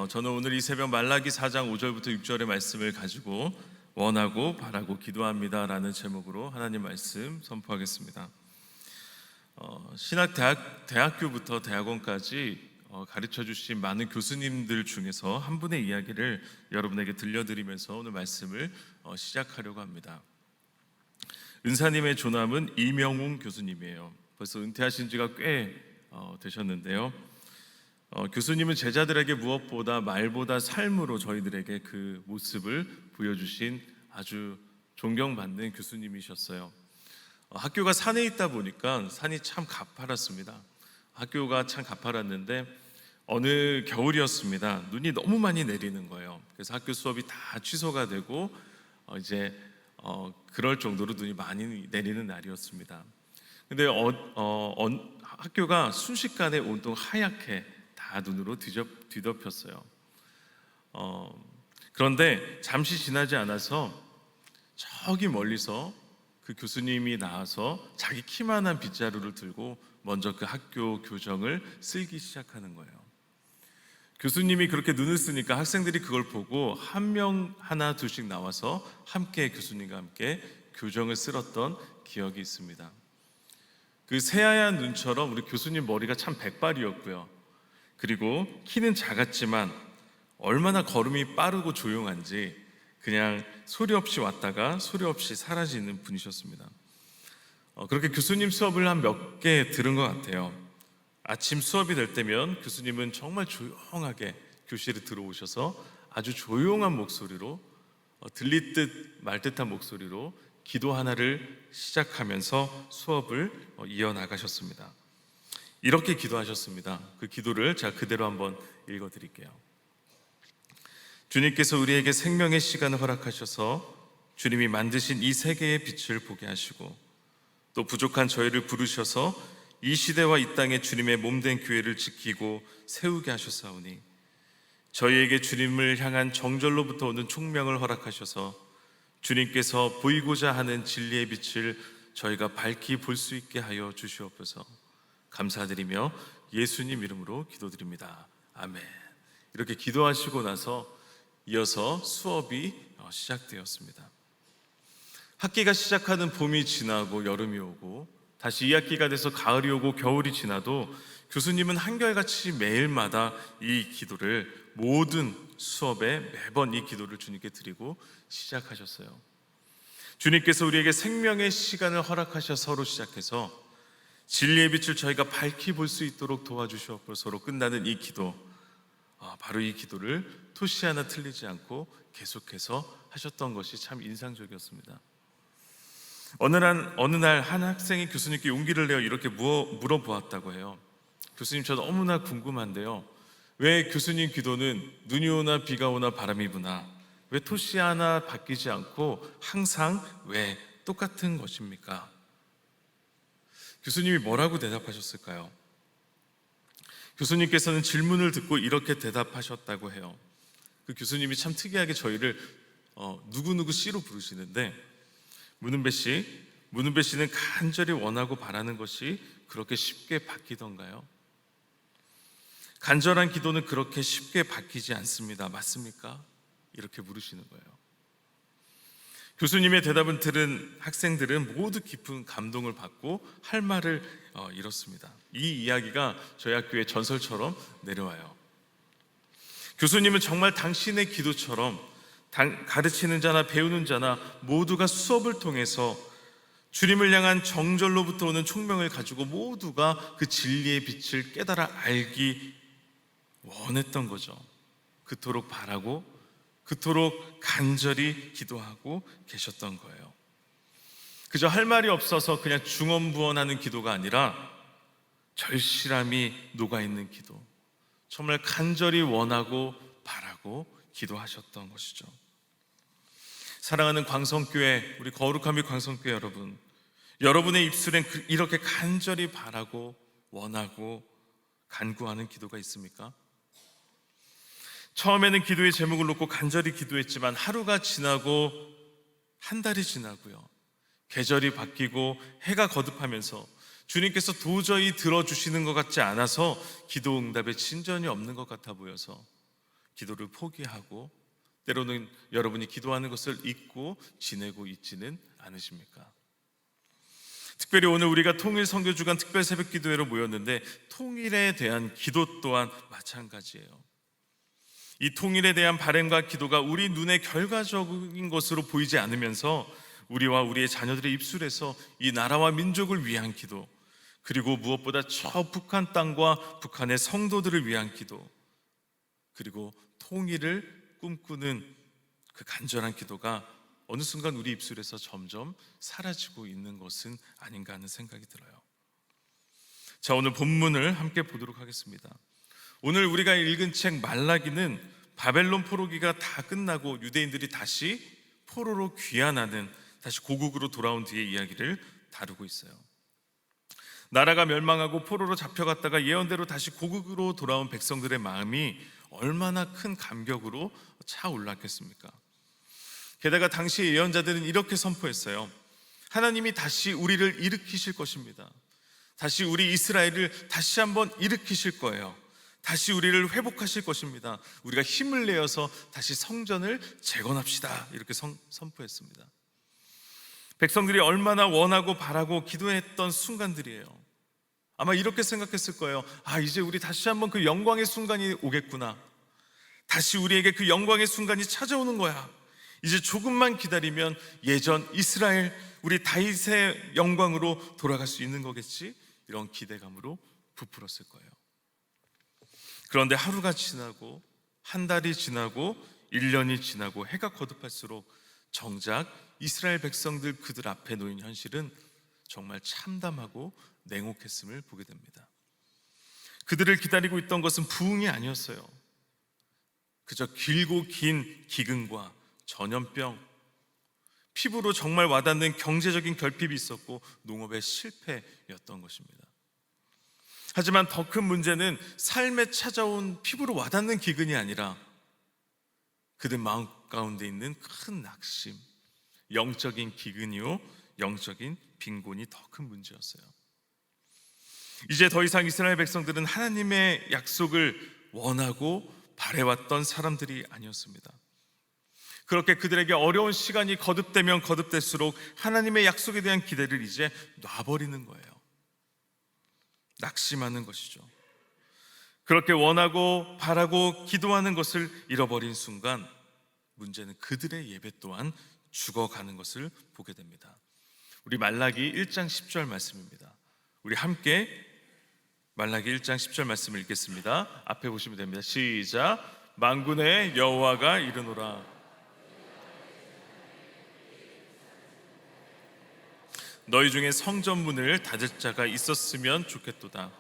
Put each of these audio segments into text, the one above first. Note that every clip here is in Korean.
저는 오늘 이 새벽 말라기 4장 5절부터 6절의 말씀을 가지고 원하고 바라고 기도합니다라는 제목으로 하나님 말씀 선포하겠습니다. 대학교부터 대학원까지 가르쳐 주신 많은 교수님들 중에서 한 분의 이야기를 여러분에게 들려드리면서 오늘 말씀을 시작하려고 합니다. 은사님의 조남은 이명웅 교수님이에요. 벌써 은퇴하신 지가 꽤 되셨는데요. 교수님은 제자들에게 무엇보다 말보다 삶으로 저희들에게 그 모습을 보여주신 아주 존경받는 교수님이셨어요. 학교가 산에 있다 보니까 산이 참 가파랐습니다. 학교가 참 가파랐는데 어느 겨울이었습니다. 눈이 너무 많이 내리는 거예요. 그래서 학교 수업이 다 취소가 되고 그럴 정도로 눈이 많이 내리는 날이었습니다. 근데 학교가 순식간에 온통 하얗게 다 눈으로 뒤덮였어요. 그런데 잠시 지나지 않아서 저기 멀리서 그 교수님이 나와서 자기 키만한 빗자루를 들고 먼저 그 학교 교정을 쓸기 시작하는 거예요. 교수님이 그렇게 눈을 쓰니까 학생들이 그걸 보고 한 명 하나 둘씩 나와서 함께 교수님과 함께 교정을 쓸었던 기억이 있습니다. 그 새하얀 눈처럼 우리 교수님 머리가 참 백발이었고요. 그리고 키는 작았지만 얼마나 걸음이 빠르고 조용한지 그냥 소리 없이 왔다가 소리 없이 사라지는 분이셨습니다. 그렇게 교수님 수업을 한 몇 개 들은 것 같아요. 아침 수업이 될 때면 교수님은 정말 조용하게 교실에 들어오셔서 아주 조용한 목소리로 들릴 듯 말 듯한 목소리로 기도 하나를 시작하면서 수업을 이어나가셨습니다. 이렇게 기도하셨습니다. 그 기도를 제가 그대로 한번 읽어드릴게요. 주님께서 우리에게 생명의 시간을 허락하셔서 주님이 만드신 이 세계의 빛을 보게 하시고 또 부족한 저희를 부르셔서 이 시대와 이 땅에 주님의 몸된 교회를 지키고 세우게 하셨사오니 저희에게 주님을 향한 정절로부터 오는 총명을 허락하셔서 주님께서 보이고자 하는 진리의 빛을 저희가 밝히 볼 수 있게 하여 주시옵소서. 감사드리며 예수님 이름으로 기도드립니다. 아멘. 이렇게 기도하시고 나서 이어서 수업이 시작되었습니다. 학기가 시작하는 봄이 지나고 여름이 오고 다시 2학기가 돼서 가을이 오고 겨울이 지나도 교수님은 한결같이 매일마다 이 기도를 모든 수업에 매번 이 기도를 주님께 드리고 시작하셨어요. 주님께서 우리에게 생명의 시간을 허락하셔서로 시작해서 진리의 빛을 저희가 밝히 볼 수 있도록 도와주시옵소서로 끝나는 이 기도, 바로 이 기도를 토시 하나 틀리지 않고 계속해서 하셨던 것이 참 인상적이었습니다. 어느 날 한 학생이 교수님께 용기를 내어 이렇게 물어보았다고 해요. 교수님, 저 너무나 궁금한데요, 왜 교수님 기도는 눈이 오나 비가 오나 바람이 부나 왜 토시 하나 바뀌지 않고 항상 왜 똑같은 것입니까? 교수님이 뭐라고 대답하셨을까요? 교수님께서는 질문을 듣고 이렇게 대답하셨다고 해요. 그 교수님이 참 특이하게 저희를 누구누구 씨로 부르시는데, 문은배 씨는 간절히 원하고 바라는 것이 그렇게 쉽게 바뀌던가요? 간절한 기도는 그렇게 쉽게 바뀌지 않습니다. 맞습니까? 이렇게 물으시는 거예요. 교수님의 대답을 들은 학생들은 모두 깊은 감동을 받고 할 말을 잃었습니다. 이 이야기가 저희 학교의 전설처럼 내려와요. 교수님은 정말 당신의 기도처럼 가르치는 자나 배우는 자나 모두가 수업을 통해서 주님을 향한 정절로부터 오는 총명을 가지고 모두가 그 진리의 빛을 깨달아 알기 원했던 거죠. 그토록 바라고 그토록 간절히 기도하고 계셨던 거예요. 그저 할 말이 없어서 그냥 중언부언하는 기도가 아니라 절실함이 녹아있는 기도, 정말 간절히 원하고 바라고 기도하셨던 것이죠. 사랑하는 광성교회, 우리 거룩함이 광성교회 여러분, 여러분의 입술엔 이렇게 간절히 바라고 원하고 간구하는 기도가 있습니까? 처음에는 기도의 제목을 놓고 간절히 기도했지만 하루가 지나고 한 달이 지나고요, 계절이 바뀌고 해가 거듭하면서 주님께서 도저히 들어주시는 것 같지 않아서 기도 응답에 진전이 없는 것 같아 보여서 기도를 포기하고 때로는 여러분이 기도하는 것을 잊고 지내고 있지는 않으십니까? 특별히 오늘 우리가 통일 선교주간 특별 새벽 기도회로 모였는데 통일에 대한 기도 또한 마찬가지예요. 이 통일에 대한 바람과 기도가 우리 눈에 결과적인 것으로 보이지 않으면서 우리와 우리의 자녀들의 입술에서 이 나라와 민족을 위한 기도, 그리고 무엇보다 저 북한 땅과 북한의 성도들을 위한 기도, 그리고 통일을 꿈꾸는 그 간절한 기도가 어느 순간 우리 입술에서 점점 사라지고 있는 것은 아닌가 하는 생각이 들어요. 자, 오늘 본문을 함께 보도록 하겠습니다. 오늘 우리가 읽은 책 말라기는 바벨론 포로기가 다 끝나고 유대인들이 다시 포로로 귀환하는, 다시 고국으로 돌아온 뒤의 이야기를 다루고 있어요. 나라가 멸망하고 포로로 잡혀갔다가 예언대로 다시 고국으로 돌아온 백성들의 마음이 얼마나 큰 감격으로 차올랐겠습니까? 게다가 당시 예언자들은 이렇게 선포했어요. 하나님이 다시 우리를 일으키실 것입니다. 다시 우리 이스라엘을 다시 한번 일으키실 거예요. 다시 우리를 회복하실 것입니다. 우리가 힘을 내어서 다시 성전을 재건합시다. 이렇게 선포했습니다. 백성들이 얼마나 원하고 바라고 기도했던 순간들이에요. 아마 이렇게 생각했을 거예요. 이제 우리 다시 한번 그 영광의 순간이 오겠구나. 다시 우리에게 그 영광의 순간이 찾아오는 거야. 이제 조금만 기다리면 예전 이스라엘, 우리 다윗의 영광으로 돌아갈 수 있는 거겠지? 이런 기대감으로 부풀었을 거예요. 그런데 하루가 지나고 한 달이 지나고 1년이 지나고 해가 거듭할수록 정작 이스라엘 백성들 그들 앞에 놓인 현실은 정말 참담하고 냉혹했음을 보게 됩니다. 그들을 기다리고 있던 것은 부흥이 아니었어요. 그저 길고 긴 기근과 전염병, 피부로 정말 와닿는 경제적인 결핍이 있었고 농업의 실패였던 것입니다. 하지만 더 큰 문제는 삶에 찾아온 피부로 와닿는 기근이 아니라 그들 마음 가운데 있는 큰 낙심, 영적인 기근이요, 영적인 빈곤이 더 큰 문제였어요. 이제 더 이상 이스라엘 백성들은 하나님의 약속을 원하고 바래왔던 사람들이 아니었습니다. 그렇게 그들에게 어려운 시간이 거듭되면 거듭될수록 하나님의 약속에 대한 기대를 이제 놔버리는 거예요. 낙심하는 것이죠. 그렇게 원하고 바라고 기도하는 것을 잃어버린 순간 문제는 그들의 예배 또한 죽어가는 것을 보게 됩니다. 우리 말라기 1장 10절 말씀입니다. 우리 함께 말라기 1장 10절 말씀을 읽겠습니다. 앞에 보시면 됩니다. 시작. 만군의 여호와가 이르노라. 너희 중에 성전문을 닫을 자가 있었으면 좋겠도다.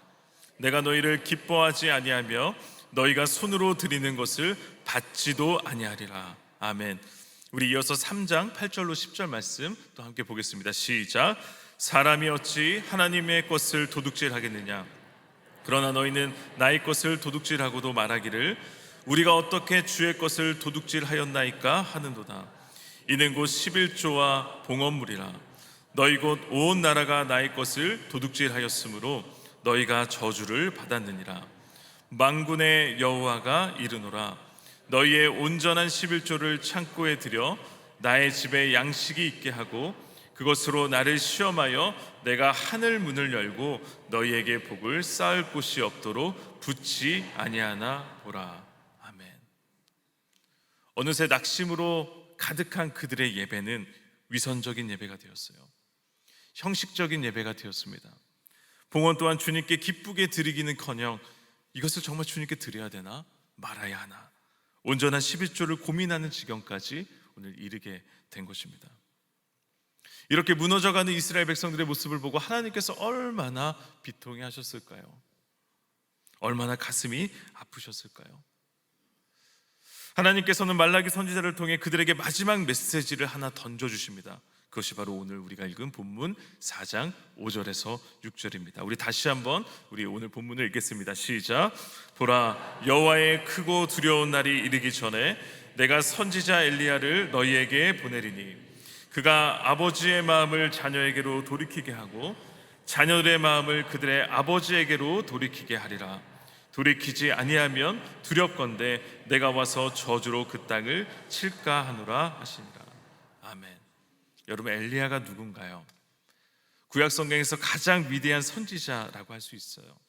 내가 너희를 기뻐하지 아니하며 너희가 손으로 드리는 것을 받지도 아니하리라. 아멘. 우리 이어서 3장 8절로 10절 말씀 또 함께 보겠습니다. 시작. 사람이 어찌 하나님의 것을 도둑질하겠느냐? 그러나 너희는 나의 것을 도둑질하고도 말하기를 우리가 어떻게 주의 것을 도둑질하였나이까 하는도다. 이는 곧 11조와 봉헌물이라. 너희 곧 온 나라가 나의 것을 도둑질하였으므로 너희가 저주를 받았느니라. 만군의 여호와가 이르노라. 너희의 온전한 11조를 창고에 들여 나의 집에 양식이 있게 하고 그것으로 나를 시험하여 내가 하늘 문을 열고 너희에게 복을 쌓을 곳이 없도록 붙지 아니하나 보라. 아멘. 어느새 낙심으로 가득한 그들의 예배는 위선적인 예배가 되었어요. 형식적인 예배가 되었습니다. 봉헌 또한 주님께 기쁘게 드리기는커녕 이것을 정말 주님께 드려야 되나 말아야 하나 온전한 11조를 고민하는 지경까지 오늘 이르게 된 것입니다. 이렇게 무너져가는 이스라엘 백성들의 모습을 보고 하나님께서 얼마나 비통해 하셨을까요? 얼마나 가슴이 아프셨을까요? 하나님께서는 말라기 선지자를 통해 그들에게 마지막 메시지를 하나 던져주십니다. 그것이 바로 오늘 우리가 읽은 본문 4장 5절에서 6절입니다. 우리 다시 한번 우리 오늘 본문을 읽겠습니다. 시작. 보라, 여호와의 크고 두려운 날이 이르기 전에 내가 선지자 엘리야를 너희에게 보내리니 그가 아버지의 마음을 자녀에게로 돌이키게 하고 자녀들의 마음을 그들의 아버지에게로 돌이키게 하리라. 돌이키지 아니하면 두렵건대 내가 와서 저주로 그 땅을 칠까 하노라 하시니라. 아멘. 여러분, 엘리야가 누군가요? 구약 성경에서 가장 위대한 선지자라고 할 수 있어요.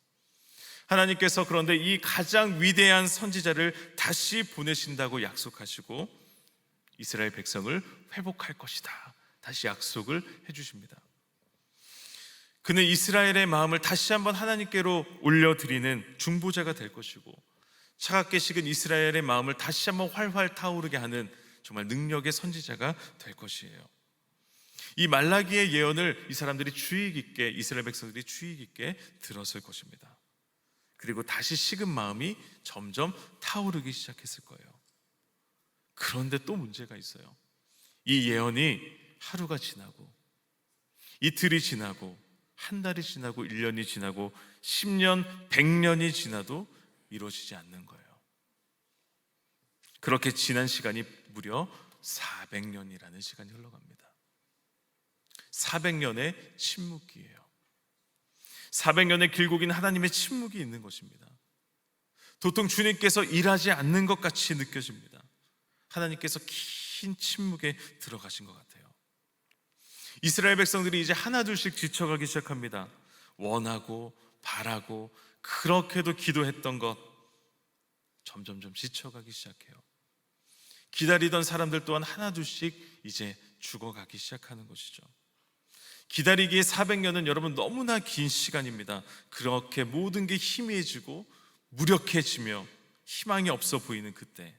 하나님께서 그런데 이 가장 위대한 선지자를 다시 보내신다고 약속하시고 이스라엘 백성을 회복할 것이다, 다시 약속을 해주십니다. 그는 이스라엘의 마음을 다시 한번 하나님께로 올려드리는 중보자가 될 것이고, 차갑게 식은 이스라엘의 마음을 다시 한번 활활 타오르게 하는 정말 능력의 선지자가 될 것이에요. 이 말라기의 예언을 이 사람들이 주의 깊게, 이스라엘 백성들이 주의 깊게 들었을 것입니다. 그리고 다시 식은 마음이 점점 타오르기 시작했을 거예요. 그런데 또 문제가 있어요. 이 예언이 하루가 지나고 이틀이 지나고 한 달이 지나고 1년이 지나고 10년, 100년이 지나도 이루어지지 않는 거예요. 그렇게 지난 시간이 무려 400년이라는 시간이 흘러갑니다. 400년의 침묵기예요. 400년의 길고 긴 하나님의 침묵이 있는 것입니다. 도통 주님께서 일하지 않는 것 같이 느껴집니다. 하나님께서 긴 침묵에 들어가신 것 같아요. 이스라엘 백성들이 이제 하나둘씩 지쳐가기 시작합니다. 원하고 바라고 그렇게도 기도했던 것 점점점 지쳐가기 시작해요. 기다리던 사람들 또한 하나둘씩 이제 죽어가기 시작하는 것이죠. 기다리기에 400년은 여러분 너무나 긴 시간입니다. 그렇게 모든 게 희미해지고 무력해지며 희망이 없어 보이는 그때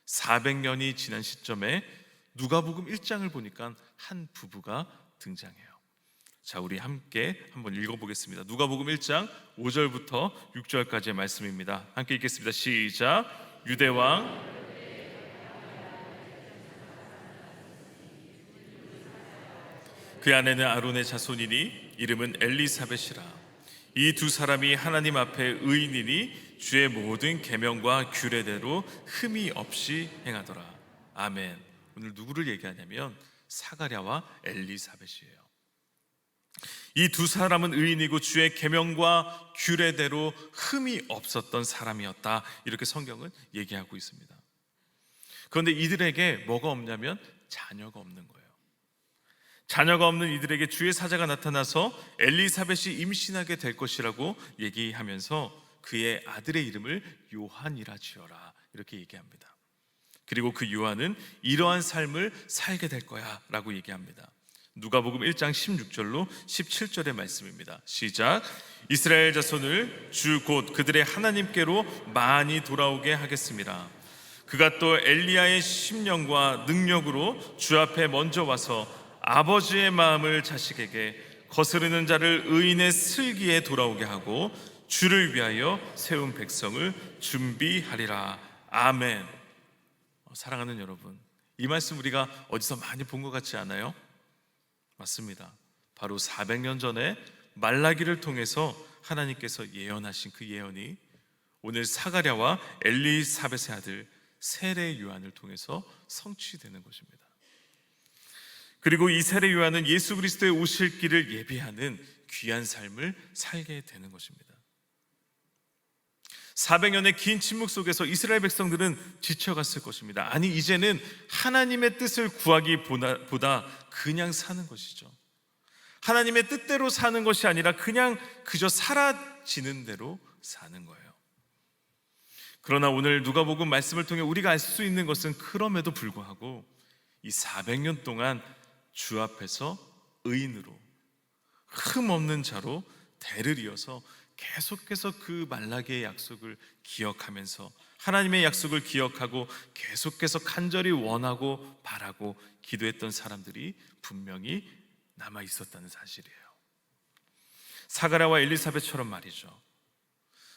400년이 지난 시점에 누가복음 1장을 보니까 한 부부가 등장해요. 자, 우리 함께 한번 읽어보겠습니다. 누가복음 1장 5절부터 6절까지의 말씀입니다. 함께 읽겠습니다. 시작. 유대왕 그 아내는 아론의 자손이니 이름은 엘리사벳이라. 이 두 사람이 하나님 앞에 의인이니 주의 모든 계명과 규례대로 흠이 없이 행하더라. 아멘. 오늘 누구를 얘기하냐면 사가랴와 엘리사벳이에요. 이 두 사람은 의인이고 주의 계명과 규례대로 흠이 없었던 사람이었다, 이렇게 성경은 얘기하고 있습니다. 그런데 이들에게 뭐가 없냐면 자녀가 없는 거예요. 자녀가 없는 이들에게 주의 사자가 나타나서 엘리사벳이 임신하게 될 것이라고 얘기하면서 그의 아들의 이름을 요한이라 지어라, 이렇게 얘기합니다. 그리고 그 요한은 이러한 삶을 살게 될 거야 라고 얘기합니다. 누가복음 1장 16절로 17절의 말씀입니다. 시작. 이스라엘 자손을 주 곧 그들의 하나님께로 많이 돌아오게 하겠습니다. 그가 또 엘리야의 심령과 능력으로 주 앞에 먼저 와서 아버지의 마음을 자식에게, 거스르는 자를 의인의 슬기에 돌아오게 하고 주를 위하여 세운 백성을 준비하리라. 아멘. 사랑하는 여러분, 이 말씀 우리가 어디서 많이 본 것 같지 않아요? 맞습니다. 바로 400년 전에 말라기를 통해서 하나님께서 예언하신 그 예언이 오늘 사가랴와 엘리사벳의 아들 세례 요한을 통해서 성취되는 것입니다. 그리고 이 세례 요한은 예수 그리스도의 오실 길을 예비하는 귀한 삶을 살게 되는 것입니다. 400년의 긴 침묵 속에서 이스라엘 백성들은 지쳐갔을 것입니다. 아니, 이제는 하나님의 뜻을 구하기보다 그냥 사는 것이죠. 하나님의 뜻대로 사는 것이 아니라 그냥 그저 사라지는 대로 사는 거예요. 그러나 오늘 누가복음 말씀을 통해 우리가 알 수 있는 것은 그럼에도 불구하고 이 400년 동안 주 앞에서 의인으로 흠 없는 자로 대를 이어서 계속해서 그 말라기의 약속을 기억하면서 하나님의 약속을 기억하고 계속해서 간절히 원하고 바라고 기도했던 사람들이 분명히 남아 있었다는 사실이에요. 사가랴와 엘리사벳처럼 말이죠.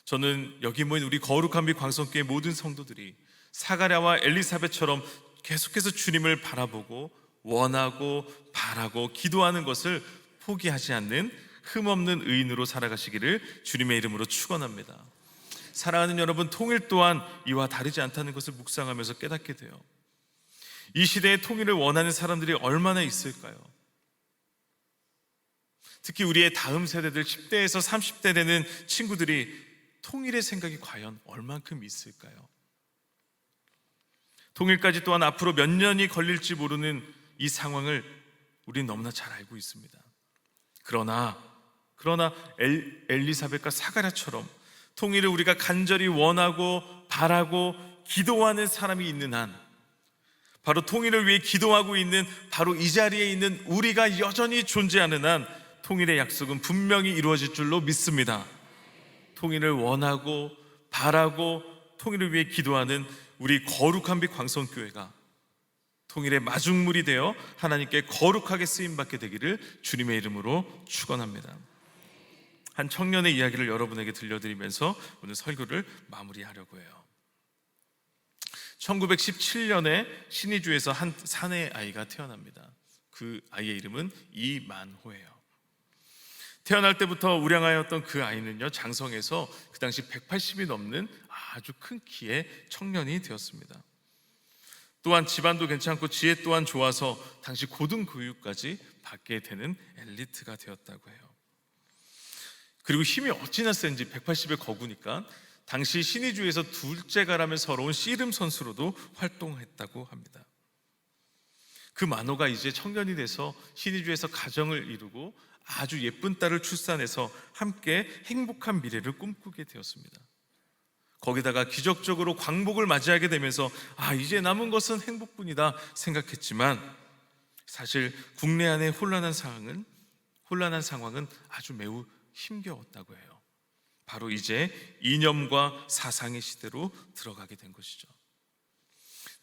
저는 여기 모인 우리 거룩한 빛 광성교회 모든 성도들이 사가랴와 엘리사벳처럼 계속해서 주님을 바라보고 원하고 바라고 기도하는 것을 포기하지 않는 흠없는 의인으로 살아가시기를 주님의 이름으로 축원합니다. 사랑하는 여러분, 통일 또한 이와 다르지 않다는 것을 묵상하면서 깨닫게 돼요. 이 시대에 통일을 원하는 사람들이 얼마나 있을까요? 특히 우리의 다음 세대들 10대에서 30대 되는 친구들이 통일의 생각이 과연 얼만큼 있을까요? 통일까지 또한 앞으로 몇 년이 걸릴지 모르는 이 상황을 우리는 너무나 잘 알고 있습니다. 그러나 엘리사벳과 사가랴처럼 통일을 우리가 간절히 원하고 바라고 기도하는 사람이 있는 한, 바로 통일을 위해 기도하고 있는 바로 이 자리에 있는 우리가 여전히 존재하는 한 통일의 약속은 분명히 이루어질 줄로 믿습니다. 통일을 원하고 바라고 통일을 위해 기도하는 우리 거룩한 빛 광성교회가 통일의 마중물이 되어 하나님께 거룩하게 쓰임받게 되기를 주님의 이름으로 축원합니다. 한 청년의 이야기를 여러분에게 들려드리면서 오늘 설교를 마무리하려고 해요. 1917년에 신의주에서 한 사내 아이가 태어납니다. 그 아이의 이름은 이만호예요. 태어날 때부터 우량하였던 그 아이는요, 장성에서 그 당시 180이 넘는 아주 큰 키의 청년이 되었습니다. 또한 집안도 괜찮고 지혜 또한 좋아서 당시 고등교육까지 받게 되는 엘리트가 되었다고 해요. 그리고 힘이 어찌나 센지 180의 거구니까 당시 신의주에서 둘째가라며 서러운 씨름 선수로도 활동했다고 합니다. 그 만호가 이제 청년이 돼서 신의주에서 가정을 이루고 아주 예쁜 딸을 출산해서 함께 행복한 미래를 꿈꾸게 되었습니다. 거기다가 기적적으로 광복을 맞이하게 되면서 이제 남은 것은 행복뿐이다 생각했지만, 사실 국내 안의 혼란한 상황은 아주 매우 힘겨웠다고 해요. 바로 이제 이념과 사상의 시대로 들어가게 된 것이죠.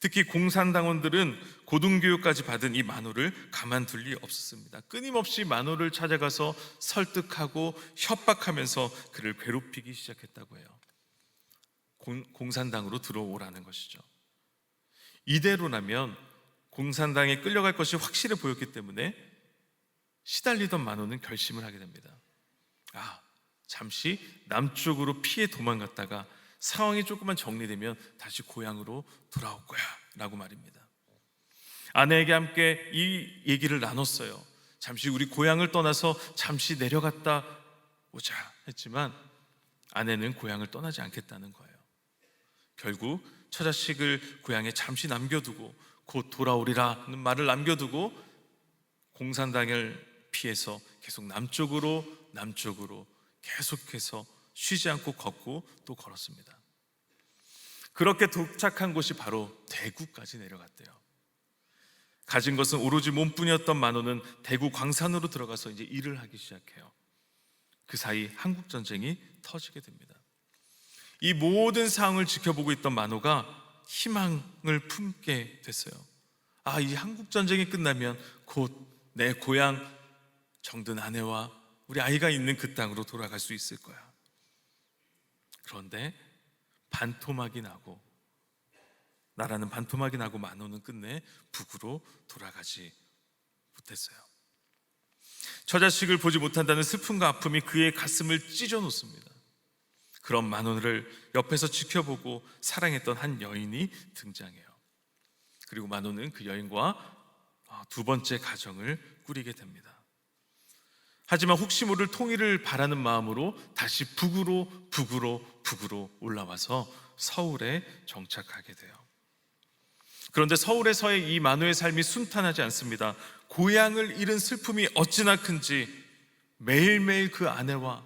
특히 공산당원들은 고등교육까지 받은 이 만호를 가만둘 리 없었습니다. 끊임없이 만호를 찾아가서 설득하고 협박하면서 그를 괴롭히기 시작했다고 해요. 공산당으로 들어오라는 것이죠. 이대로라면 공산당에 끌려갈 것이 확실해 보였기 때문에 시달리던 만호는 결심을 하게 됩니다. 잠시 남쪽으로 피해 도망갔다가 상황이 조금만 정리되면 다시 고향으로 돌아올 거야 라고 말입니다. 아내에게 함께 이 얘기를 나눴어요. 잠시 우리 고향을 떠나서 잠시 내려갔다 오자 했지만 아내는 고향을 떠나지 않겠다는 거예요. 결국 처자식을 고향에 잠시 남겨두고 곧 돌아오리라는 말을 남겨두고 공산당을 피해서 계속 남쪽으로 계속해서 쉬지 않고 걷고 또 걸었습니다. 그렇게 도착한 곳이 바로 대구까지 내려갔대요. 가진 것은 오로지 몸뿐이었던 만호는 대구 광산으로 들어가서 이제 일을 하기 시작해요. 그 사이 한국전쟁이 터지게 됩니다. 이 모든 상황을 지켜보고 있던 만호가 희망을 품게 됐어요. 이 한국전쟁이 끝나면 곧 내 고향 정든 아내와 우리 아이가 있는 그 땅으로 돌아갈 수 있을 거야. 그런데 나라는 반토막이 나고 만호는 끝내 북으로 돌아가지 못했어요. 처자식을 보지 못한다는 슬픔과 아픔이 그의 가슴을 찢어 놓습니다. 그런 만호를 옆에서 지켜보고 사랑했던 한 여인이 등장해요. 그리고 만호는 그 여인과 두 번째 가정을 꾸리게 됩니다. 하지만 혹시 모를 통일을 바라는 마음으로 다시 북으로 올라와서 서울에 정착하게 돼요. 그런데 서울에서의 이 만호의 삶이 순탄하지 않습니다. 고향을 잃은 슬픔이 어찌나 큰지 매일매일 그 아내와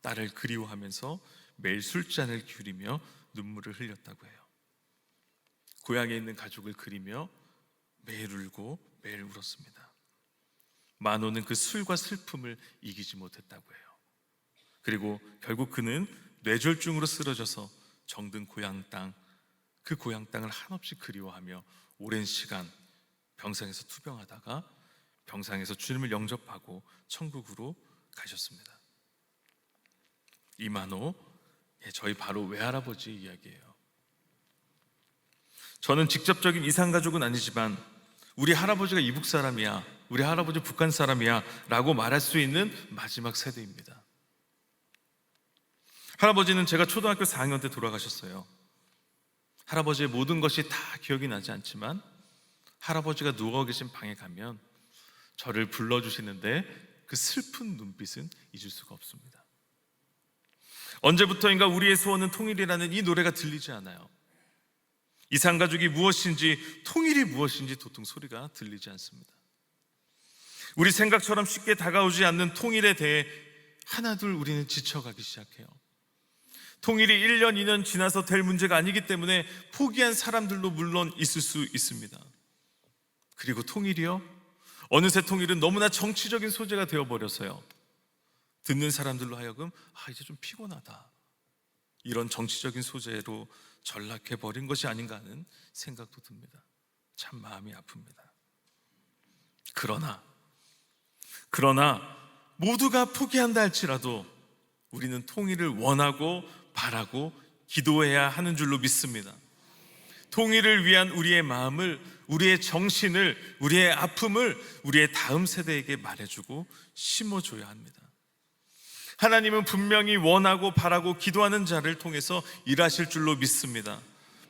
딸을 그리워하면서 매일 술잔을 기울이며 눈물을 흘렸다고 해요. 고향에 있는 가족을 그리며 매일 울고 매일 울었습니다. 만호는 그 술과 슬픔을 이기지 못했다고 해요. 그리고 결국 그는 뇌졸중으로 쓰러져서 정든 고향 땅, 그 고향 땅을 한없이 그리워하며 오랜 시간 병상에서 투병하다가 병상에서 주님을 영접하고 천국으로 가셨습니다. 이만호, 저희 바로 외할아버지 이야기예요. 저는 직접적인 이산가족은 아니지만 우리 할아버지가 이북 사람이야, 우리 할아버지 북한 사람이야 라고 말할 수 있는 마지막 세대입니다. 할아버지는 제가 초등학교 4학년 때 돌아가셨어요. 할아버지의 모든 것이 다 기억이 나지 않지만 할아버지가 누워 계신 방에 가면 저를 불러주시는데 그 슬픈 눈빛은 잊을 수가 없습니다. 언제부터인가 우리의 소원은 통일이라는 이 노래가 들리지 않아요. 이산가족이 무엇인지, 통일이 무엇인지 도통 소리가 들리지 않습니다. 우리 생각처럼 쉽게 다가오지 않는 통일에 대해 하나둘 우리는 지쳐가기 시작해요. 통일이 1년, 2년 지나서 될 문제가 아니기 때문에 포기한 사람들도 물론 있을 수 있습니다. 그리고 통일이요? 어느새 통일은 너무나 정치적인 소재가 되어버려서요, 듣는 사람들로 하여금 이제 좀 피곤하다, 이런 정치적인 소재로 전락해버린 것이 아닌가 하는 생각도 듭니다. 참 마음이 아픕니다. 그러나 모두가 포기한다 할지라도 우리는 통일을 원하고 바라고 기도해야 하는 줄로 믿습니다. 통일을 위한 우리의 마음을, 우리의 정신을, 우리의 아픔을 우리의 다음 세대에게 말해주고 심어줘야 합니다. 하나님은 분명히 원하고 바라고 기도하는 자를 통해서 일하실 줄로 믿습니다.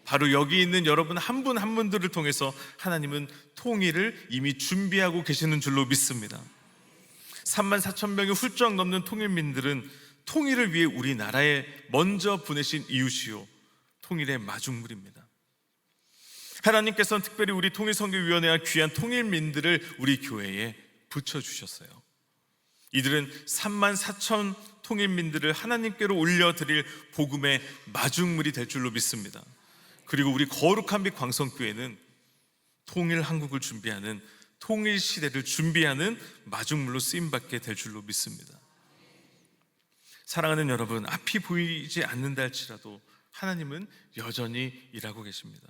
바로 여기 있는 여러분 한 분 한 분들을 통해서 하나님은 통일을 이미 준비하고 계시는 줄로 믿습니다. 34,000명이 훌쩍 넘는 통일민들은 통일을 위해 우리나라에 먼저 보내신 이웃이요, 통일의 마중물입니다. 하나님께서는 특별히 우리 통일선교위원회와 귀한 통일민들을 우리 교회에 붙여주셨어요. 이들은 34,000 통일민들을 하나님께로 올려드릴 복음의 마중물이 될 줄로 믿습니다. 그리고 우리 거룩한 빛 광성교회는 통일 한국을 준비하는, 통일 시대를 준비하는 마중물로 쓰임받게 될 줄로 믿습니다. 사랑하는 여러분, 앞이 보이지 않는다 할지라도 하나님은 여전히 일하고 계십니다.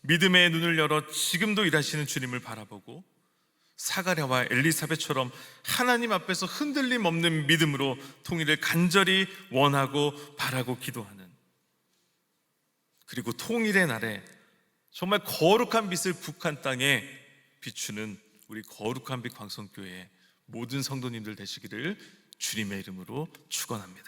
믿음의 눈을 열어 지금도 일하시는 주님을 바라보고 사가랴와 엘리사벳처럼 하나님 앞에서 흔들림 없는 믿음으로 통일을 간절히 원하고 바라고 기도하는, 그리고 통일의 날에 정말 거룩한 빛을 북한 땅에 비추는 우리 거룩한 빛 광성교회의 모든 성도님들 되시기를 주님의 이름으로 축원합니다.